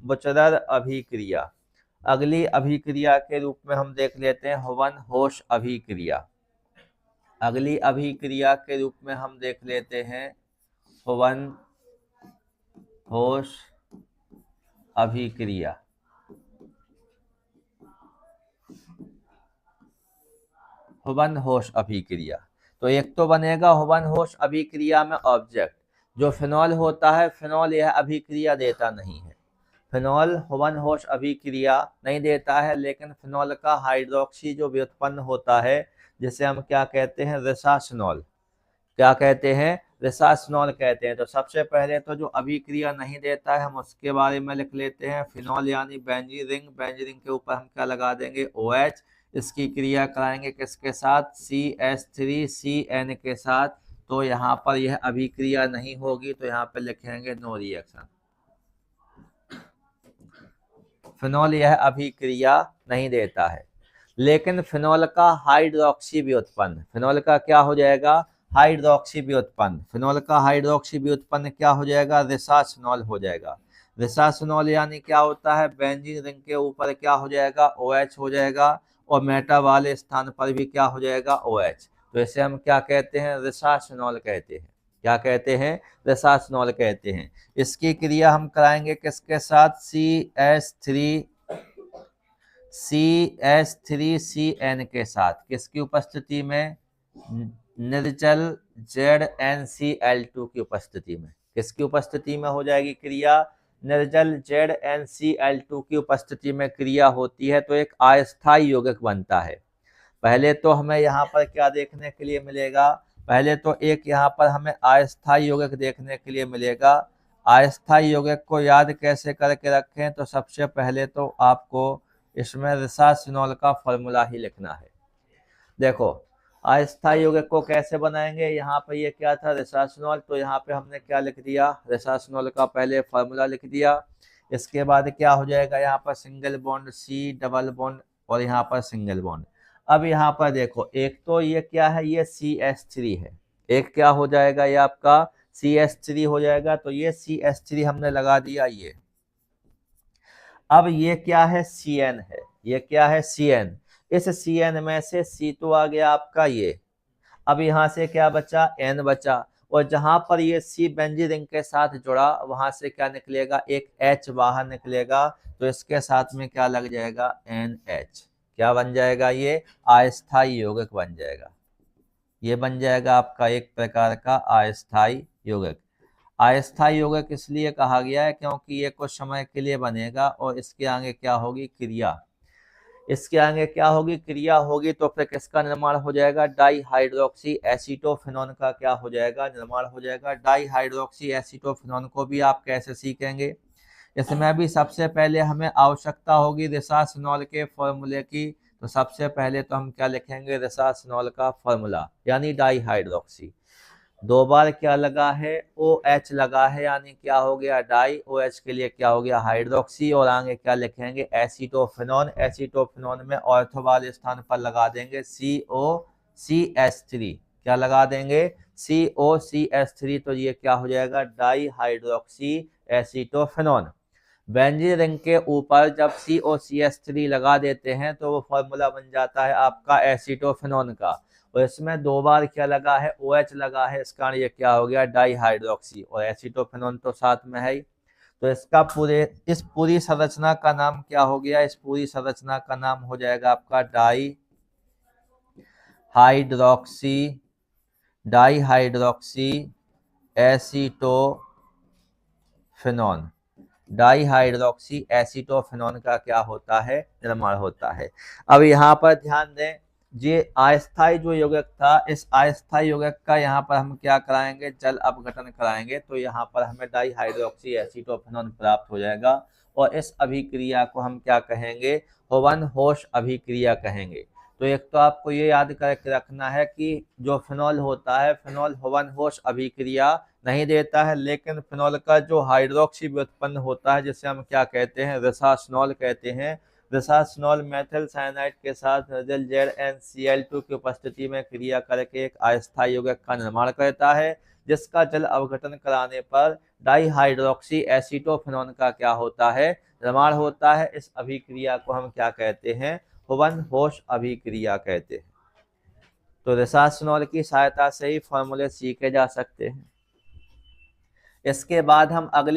बुचरर अभिक्रिया। अगली अभिक्रिया के रूप में हम देख लेते हैं हवन होश अभिक्रिया। अगली अभिक्रिया के रूप में हम देख लेते हैं हवन होश अभिक्रिया। हवन होश अभिक्रिया, तो एक तो बनेगा हवन होश अभिक्रिया में ऑब्जेक्ट जो फिनॉल होता है, फिनॉल यह अभिक्रिया देता नहीं है। फिनॉल हवन होश अभिक्रिया नहीं देता है, लेकिन फिनॉल का हाइड्रोक्सी जो व्युत्पन्न होता है जिसे हम क्या कहते हैं, रेसासिनॉल। क्या कहते हैं, रेसासिनॉल कहते हैं। तो सबसे पहले तो जो अभिक्रिया नहीं देता है हम उसके बारे में लिख लेते हैं। फिनॉल यानी बेंजीन रिंग, बेंजीन रिंग के ऊपर हम क्या लगा देंगे, OH। इसकी क्रिया कराएंगे किसके साथ, CH3CN के साथ। तो यहाँ पर यह अभिक्रिया नहीं होगी, तो यहाँ पे लिखेंगे नो रिएक्शन। फिनॉल यह अभिक्रिया नहीं देता है, लेकिन फिनॉल का हाइड्रोक्सी व्युत्पन्न, फिनॉल का क्या हो जाएगा, हाइड्रोक्सी व्युत्पन्न। फिनॉल का हाइड्रोक्सी व्युत्पन्न क्या हो जाएगा, रेसासिनॉल हो जाएगा। रेसासिनॉल यानी क्या होता है, बेंजीन रिंग के ऊपर क्या हो जाएगा, OH हो जाएगा, और मेटा वाले स्थान पर भी क्या हो जाएगा, OH। तो इसे हम क्या कहते हैं, रेसासिनॉल कहते हैं। क्या कहते हैं, रेसासिनॉल कहते हैं। इसकी क्रिया हम कराएंगे किसके साथ, CH3CN के साथ। किसकी उपस्थिति में, निर्जल ZnCl2 की उपस्थिति में। किसकी उपस्थिति में हो जाएगी क्रिया, निर्जल ZnCl2 की उपस्थिति में क्रिया होती है, तो एक अस्थायी यौगिक बनता है। पहले तो हमें यहाँ पर क्या देखने के लिए मिलेगा, पहले तो एक यहाँ पर हमें अस्थायी यौगिक देखने के लिए मिलेगा। अस्थायी यौगिक को याद कैसे करके रखें, तो सबसे पहले तो आपको इसमें रेसासिनॉल का फॉर्मूला ही लिखना है। देखो अस्थायी यौगिक को कैसे बनाएंगे, यहाँ पर ये क्या था, रेसासिनॉल। तो यहाँ पे हमने क्या लिख दिया, रेसासिनॉल का पहले फॉर्मूला लिख दिया। इसके बाद क्या हो जाएगा, यहाँ पर single bond C, double bond, और यहाँ पर सिंगल बॉन्ड। अब यहाँ पर देखो, एक तो ये क्या है, ये CH3 है। एक क्या हो जाएगा, ये आपका CH3 हो जाएगा। तो ये CH3 हमने लगा दिया ये। अब ये क्या है, CN है। ये क्या है, CN। इस CN में से C तो आ गया आपका ये। अब यहाँ से क्या बचा, N बचा, और जहां पर ये C बेंजीन रिंग के साथ जुड़ा वहां से क्या निकलेगा, एक H बाहर निकलेगा। तो इसके साथ में क्या लग जाएगा, NH। क्या बन जाएगा, ये अस्थायी यौगिक बन जाएगा। ये बन जाएगा आपका एक प्रकार का अस्थायी यौगिक। अस्थायी यौगिक इसलिए कहा गया है क्योंकि ये कुछ समय के लिए बनेगा, और इसके आगे क्या होगी, क्रिया। इसके आगे क्या होगी, क्रिया होगी, तो फिर किसका निर्माण हो जाएगा, डाईहाइड्रोक्सी एसीटोफिनोन का क्या हो जाएगा, निर्माण हो जाएगा। डाईहाइड्रोक्सी एसीटोफिनोन को भी आप कैसे सीखेंगे, इसमें भी सबसे पहले हमें आवश्यकता होगी रेसासिनॉल के फॉर्मूले की। तो सबसे पहले तो हम क्या लिखेंगे, रेसासिनॉल का फॉर्मूला यानी डाईहाइड्रोक्सी। दो बार क्या लगा है, OH लगा है, यानी क्या हो गया, डाई। OH के लिए क्या हो गया, हाइड्रोक्सी, और आगे क्या लिखेंगे, एसीटोफिनोन। एसीटोफिनोन में ऑर्थो वाले स्थान पर लगा देंगे COCH3। क्या लगा देंगे, COCH3। तो ये क्या हो जाएगा, di hydroxy acetophenone. Benzene ring के ऊपर जब COCH3 लगा देते हैं तो वो फॉर्मूला बन जाता है आपका एसीटोफिनोन का। और इसमें दो बार क्या लगा है, OH लगा है, इस कारण ये क्या हो गया, डाईहाइड्रोक्सी, और एसीटोफिनोन तो साथ में है ही। तो इसका इस पूरी संरचना का नाम क्या हो गया, इस पूरी संरचना का नाम हो जाएगा आपका डाईहाइड्रोक्सी एसीटोफिनोन। डाईहाइड्रोक्सी एसीटोफिनोन का क्या होता है, निर्माण होता है। अब यहाँ पर ध्यान दें, ये अस्थायी जो यौगिक था, इस अस्थायी यौगिक का यहाँ पर हम क्या कराएंगे, जल अपघटन कराएंगे। तो यहाँ पर हमें डाईहाइड्रोक्सी एसीटोफिनोन प्राप्त हो जाएगा, और इस अभिक्रिया को हम क्या कहेंगे, हवन होश अभिक्रिया कहेंगे। तो एक तो आपको ये याद करके रखना है कि जो फिनॉल होता है, फिनॉल हवन होश अभिक्रिया नहीं देता है, लेकिन फिनॉल का जो हाइड्रोक्सी व्युत्पन्न होता है जिसे हम क्या कहते हैं, रेसासिनॉल कहते हैं। रेसासिनॉल मेथिल साइनाइड के साथ निर्जल ZnCl2 की उपस्थिति में क्रिया करके एक अस्थायी यौगिक का निर्माण करता है, जिसका जल अवघटन कराने पर डाईहाइड्रोक्सी एसीटोफिनोन का क्या होता है, प्रमाण होता है। इस अभिक्रिया को हम क्या कहते हैं? हुवन-होश अभिक्रिया कहते हैं। तो रेसास्नॉल की सहायता से ही फॉर्मूले सीखे जा सकते हैं। इसके बाद हम अगली